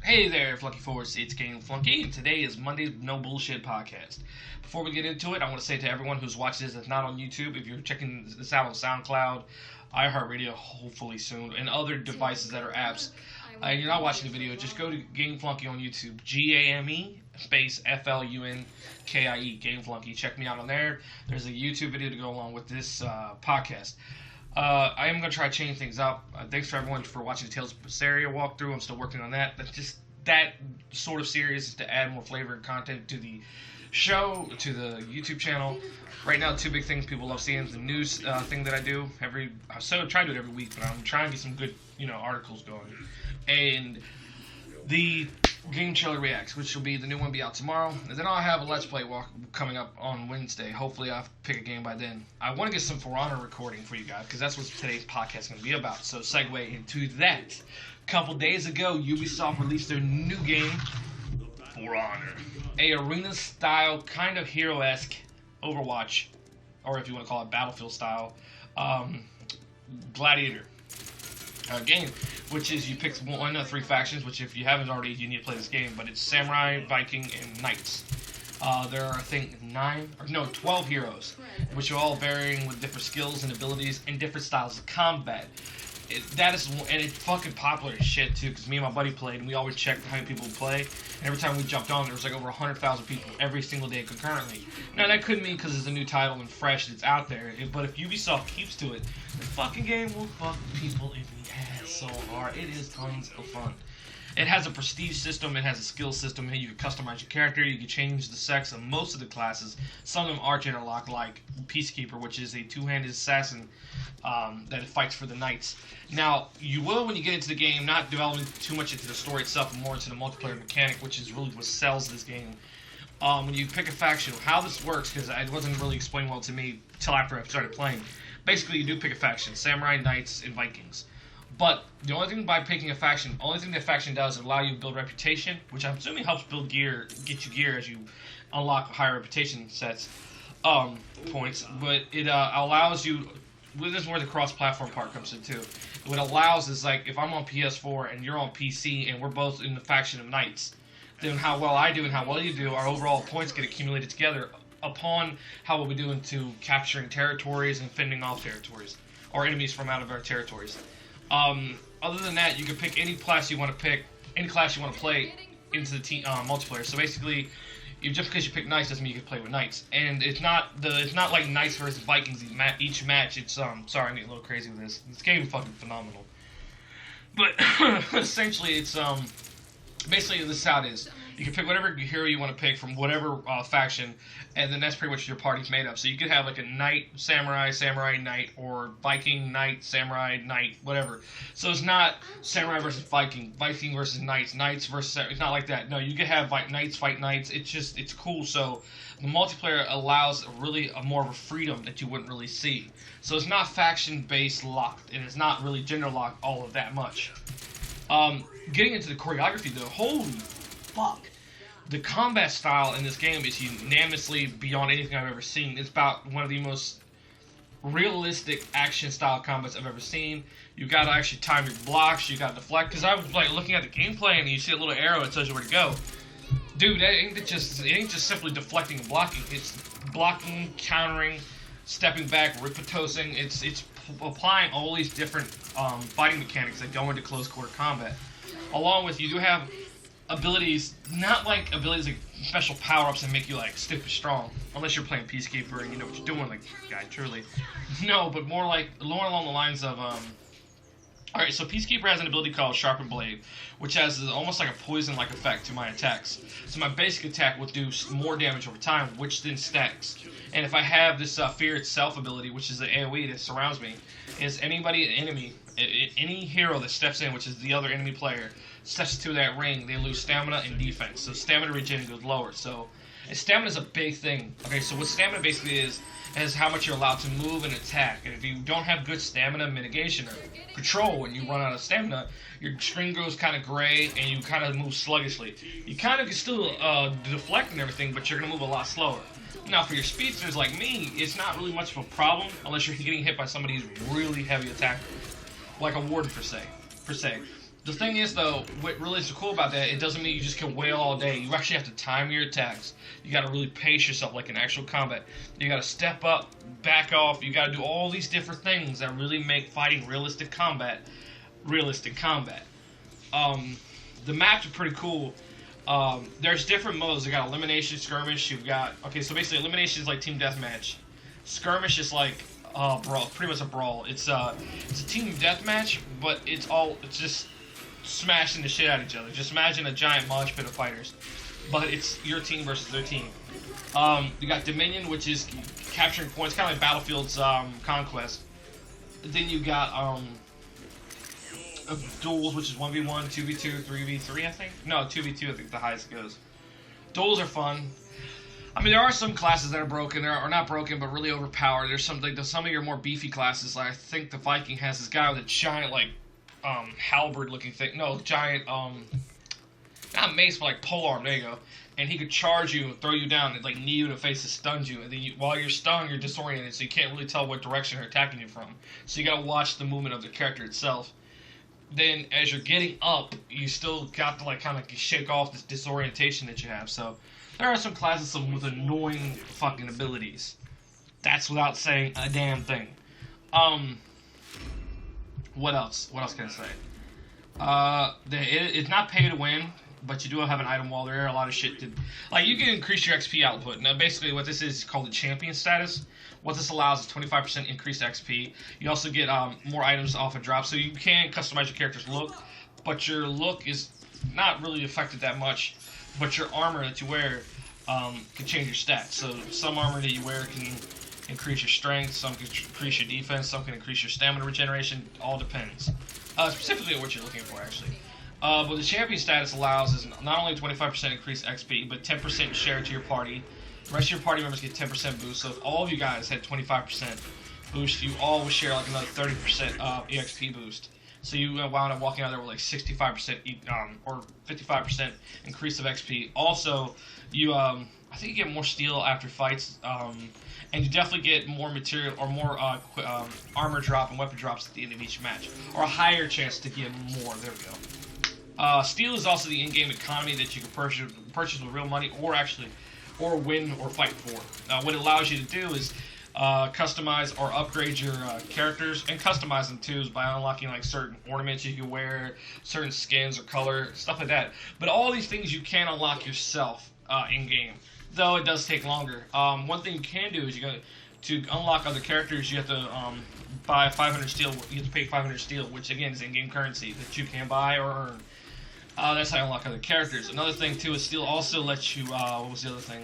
Hey there, Flunkie Force. It's Game Flunkie, and today is Monday's No Bullshit podcast. Before we get into it, I want to say to everyone who's watching this that's not on YouTube, if you're checking this out on SoundCloud, iHeartRadio, hopefully soon, and other devices that are apps, and you're not watching the video, just go to Game Flunkie on YouTube, GAME space FLUNKIE, Game Flunkie. Check me out on there. There's a YouTube video to go along with this podcast. I am going to try to change things up. Thanks for everyone for watching the Tales of Berseria walkthrough. I'm still working on that. That's just that sort of series is to add more flavor and content to the show, to the YouTube channel. Right now, two big things people love seeing is the news thing that I do. I try to do it every week, but I'm trying to get some good, articles going. And the Game Trailer Reacts, which will be the new one, be out tomorrow. And then I'll have a Let's Play walk coming up on Wednesday. Hopefully I'll pick a game by then. I want to get some For Honor recording for you guys, because that's what today's podcast is going to be about. So segue into that. A couple days ago, Ubisoft released their new game, For Honor. A arena-style, kind of hero-esque Overwatch, or if you want to call it Battlefield-style, gladiator game, which is you pick one of three factions, which if you haven't already, you need to play this game, but it's Samurai, Viking, and Knights. There are, I think, 12 heroes, which are all varying with different skills and abilities and different styles of combat. And it's fucking popular as shit, too, because me and my buddy played, and we always checked how many people would play, and every time we jumped on, there was like over 100,000 people every single day concurrently. Now, that could mean because it's a new title and fresh, it's out there, but if Ubisoft keeps to it, the fucking game will fuck people in the ass so hard. It is tons of fun. It has a prestige system, it has a skill system, you can customize your character, you can change the sex of most of the classes. Some of them are interlocked, like Peacekeeper, which is a two-handed assassin that fights for the Knights. Now, you will, when you get into the game, not developing too much into the story itself, but more into the multiplayer mechanic, which is really what sells this game. When you pick a faction, how this works, because it wasn't really explained well to me until after I started playing. Basically, you do pick a faction, Samurai, Knights, and Vikings. But the only thing by picking a faction, the only thing that faction does is allow you to build reputation, which I'm assuming helps build gear, get you gear as you unlock higher reputation sets, points. But it allows you, this is where the cross-platform part comes in too. What it allows is, like, if I'm on PS4 and you're on PC and we're both in the faction of Knights, then how well I do and how well you do, our overall points get accumulated together upon how well we do into capturing territories and fending off territories, or enemies from out of our territories. Other than that, you can pick any class you want to pick, any class you want to play into the team multiplayer. So basically, just because you pick Knights doesn't mean you can play with Knights. And it's not like Knights versus Vikings each match. It's sorry, I'm getting a little crazy with this. This game is fucking phenomenal. But essentially, it's basically this is how it is. You can pick whatever hero you want to pick from whatever faction, and then that's pretty much your party's made up. So you could have like a Knight, Samurai, Samurai, Knight, or Viking, Knight, Samurai, Knight, whatever. So it's not Samurai versus Viking, Viking versus Knights, Knights versus Samurai. It's not like that. No, you could have Knights fight Knights. It's cool. So the multiplayer allows really more of a freedom that you wouldn't really see. So it's not faction-based locked, and it's not really gender locked all of that much. Getting into the choreography though, holy fuck. The combat style in this game is unanimously beyond anything I've ever seen. It's about one of the most realistic action style combats I've ever seen. You gotta actually time your blocks, you gotta deflect, because I was like looking at the gameplay and you see a little arrow that tells you where to go. Dude, it ain't just simply deflecting and blocking. It's blocking, countering, stepping back, ripetosing. It's applying all these different fighting mechanics that go into close quarter combat. Along with, you do have abilities, not like abilities like special power-ups that make you like stupid strong, unless you're playing Peacekeeper and you know what you're doing, like guy truly. No, but more along the lines of alright, so Peacekeeper has an ability called Sharpened Blade, which has almost like a poison-like effect to my attacks. So my basic attack will do more damage over time, which then stacks. And if I have this Fear Itself ability, which is the AoE that surrounds me, is any hero that steps in, which is the other enemy player, steps to that ring, they lose stamina and defense. So stamina regen goes lower. So, and stamina is a big thing. Okay, so what stamina basically is how much you're allowed to move and attack. And if you don't have good stamina mitigation or control and you run out of stamina, your screen goes kind of gray and you kind of move sluggishly. You kind of can still deflect and everything, but you're going to move a lot slower. Now, for your speedsters like me, it's not really much of a problem unless you're getting hit by somebody who's really heavy attacker, like a warden per se. The thing is, though, what really is cool about that, it doesn't mean you just can wail all day. You actually have to time your attacks. You got to really pace yourself like in actual combat. You got to step up, back off. You got to do all these different things that really make fighting realistic combat. Realistic combat. The maps are pretty cool. There's different modes. You got elimination, skirmish. You've got so basically elimination is like team deathmatch. Skirmish is like brawl, pretty much a brawl. It's a team deathmatch, but it's just smashing the shit out of each other. Just imagine a giant mosh pit of fighters, but it's your team versus their team. You got Dominion, which is capturing points, kind of like Battlefield's Conquest. Then you got duels, which is 1v1, 2v2, 3v3, I think. No, 2v2, I think the highest it goes. Duels are fun. I mean, there are some classes that are broken, or not broken, but really overpowered. There's some of your more beefy classes. Like I think the Viking has this guy with a giant halberd-looking thing. No, giant not mace, but like polearm. There you go. And he could charge you and throw you down and like knee you in the face and stun you. And then while you're stunned, you're disoriented, so you can't really tell what direction they're attacking you from. So you gotta watch the movement of the character itself. Then as you're getting up, you still got to like kind of shake off this disorientation that you have. So there are some classes with annoying fucking abilities. That's without saying a damn thing. What else? What else can I say? It's not pay to win, but you do have an item wall. There are a lot of shit like you can increase your XP output. Now basically what this is called the champion status. What this allows is 25% increased XP. You also get more items off a drop, so you can customize your character's look, but your look is not really affected that much. But your armor that you wear can change your stats. So some armor that you wear can increase your strength, some can increase your defense, some can increase your stamina regeneration. All depends. Specifically what you're looking for, actually. But the champion status allows is not only 25% increased XP, but 10% share to your party. The rest of your party members get 10% boost. So if all of you guys had 25% boost, you all would share like another 30% EXP boost. So you wound up walking out there with like 65% or 55% increase of XP. Also, you I think you get more steel after fights, and you definitely get more material or more armor drop and weapon drops at the end of each match, or a higher chance to get more. There we go. Steel is also the in-game economy that you can purchase with real money, or win or fight for. What it allows you to do is customize or upgrade your characters, and customize them too is by unlocking like certain ornaments you can wear, certain skins or color, stuff like that. But all these things you can unlock yourself in game, though it does take longer. One thing you can do is to unlock other characters, you have to buy 500 steel. You have to pay 500 steel, which again is in-game currency that you can buy or earn. That's how you unlock other characters. Another thing too is steel also lets you. What was the other thing?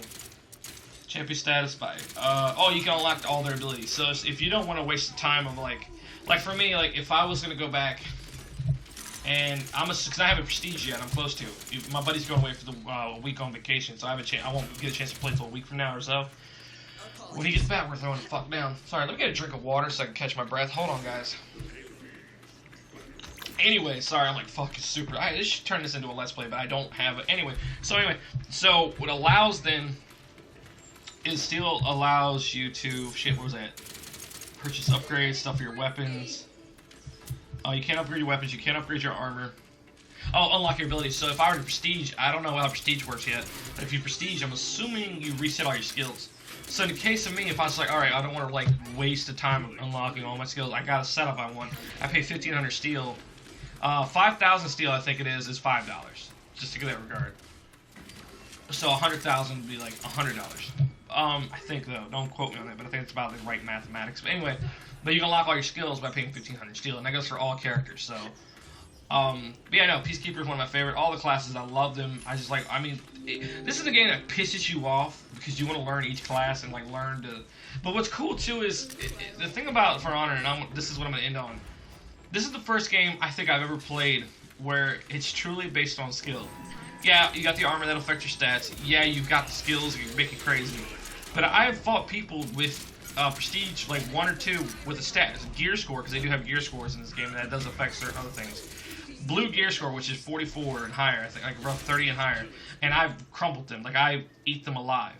Champion status by you can unlock all their abilities. So if you don't want to waste the time of like for me, like if I was gonna go back and because I haven't prestige yet, I'm close to. My buddy's going away for the week on vacation, so I won't get a chance to play until a week from now or so. When he gets back, we're throwing the fuck down. Sorry, let me get a drink of water so I can catch my breath. Hold on, guys. Anyway, sorry, I'm like fucking super. I should turn this into a let's play, but I don't have it. Anyway, so what allows then is steel allows you to what was that? Purchase upgrades, stuff for your weapons. You can't upgrade your weapons. You can't upgrade your armor. Unlock your abilities. So if I were to prestige, I don't know how prestige works yet. But if you prestige, I'm assuming you reset all your skills. So in the case of me, if I was like, all right, I don't want to like waste the time unlocking all my skills. I got a setup I want. I pay 1,500 steel. 5,000 steel, I think it is $5. Just to get that regard. So 100,000 would be like $100. I think though, don't quote me on that, but I think it's about the right mathematics. But anyway, but you can unlock all your skills by paying 1,500 steel, and that goes for all characters. So, but yeah, no, Peacekeeper is one of my favorite. All the classes, I love them. I just like, this is a game that pisses you off because you want to learn each class and like learn to. But what's cool too is the thing about For Honor, and this is what I'm gonna end on. This is the first game I think I've ever played where it's truly based on skill. Yeah, you got the armor that'll affect your stats. Yeah, you've got the skills that can make you crazy. But I have fought people with prestige, like 1 or 2, with a gear score, because they do have gear scores in this game, and that does affect certain other things. Blue gear score, which is 44 and higher, I think, like around 30 and higher, and I've crumpled them, like I eat them alive.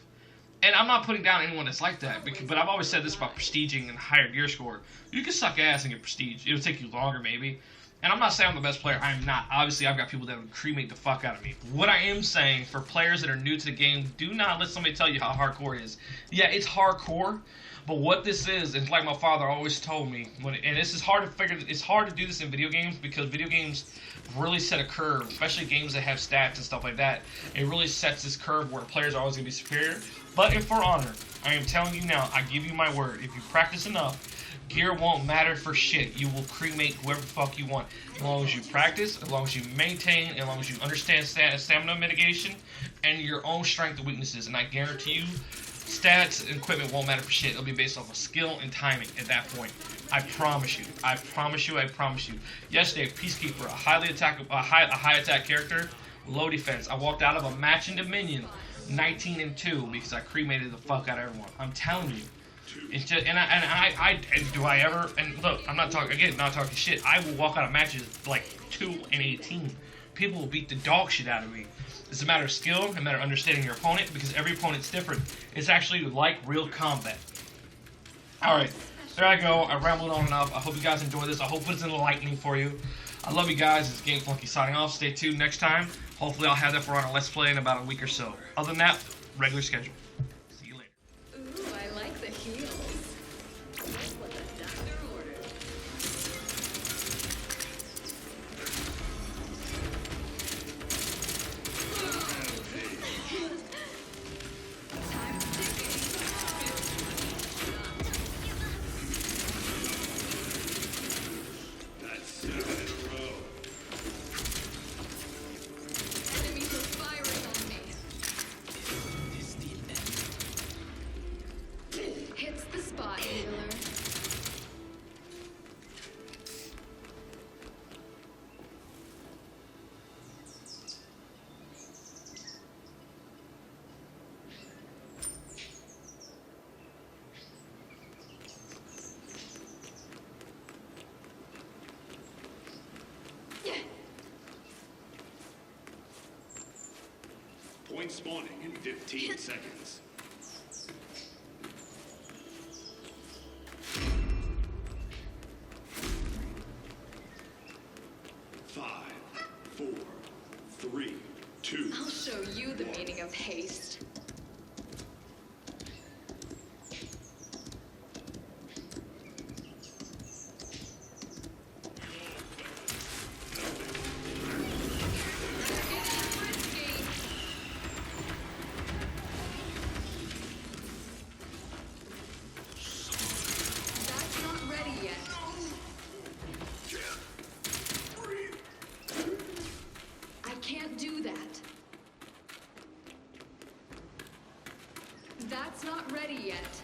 And I'm not putting down anyone that's like that, but I've always said this about prestiging and higher gear score. You can suck ass and get prestige. It'll take you longer, maybe. And I'm not saying I'm the best player. I am not. Obviously, I've got people that would cremate the fuck out of me. What I am saying, for players that are new to the game, do not let somebody tell you how hardcore it is. Yeah, it's hardcore, but what this is like my father always told me, and this is hard to figure. It's hard to do this in video games because video games really set a curve, especially games that have stats and stuff like that. It really sets this curve where players are always going to be superior. But in For Honor, I am telling you now, I give you my word, if you practice enough, gear won't matter for shit. You will cremate whoever the fuck you want. As long as you practice, as long as you maintain, as long as you understand stamina mitigation, and your own strength and weaknesses. And I guarantee you, stats and equipment won't matter for shit. It'll be based off of skill and timing at that point. I promise you. I promise you. I promise you. Yesterday, Peacekeeper, a high attack character, low defense. I walked out of a match in Dominion 19-2 because I cremated the fuck out of everyone. I'm telling you. It's just, and do I ever, and look, I'm not talking, again, not talking shit. I will walk out of matches like 2-18. People will beat the dog shit out of me. It's a matter of skill, a matter of understanding your opponent, because every opponent's different. It's actually like real combat. Alright, there I go. I rambled on enough. I hope you guys enjoyed this. I hope it's enlightening for you. I love you guys. It's Game Flunky signing off. Stay tuned next time. Hopefully I'll have that for on a Let's Play in about a week or so. Other than that, regular schedule. See you later. Ooh, I like the heels. Just what the doctor ordered. Time's ticking. That's 7 in a row. Enemies are firing on me. Hits the spot, healer. Point spawning in 15 seconds. Five, 4, 3, 2. I'll show you the meaning of haste. That's not ready yet. I can't do that. That's not ready yet.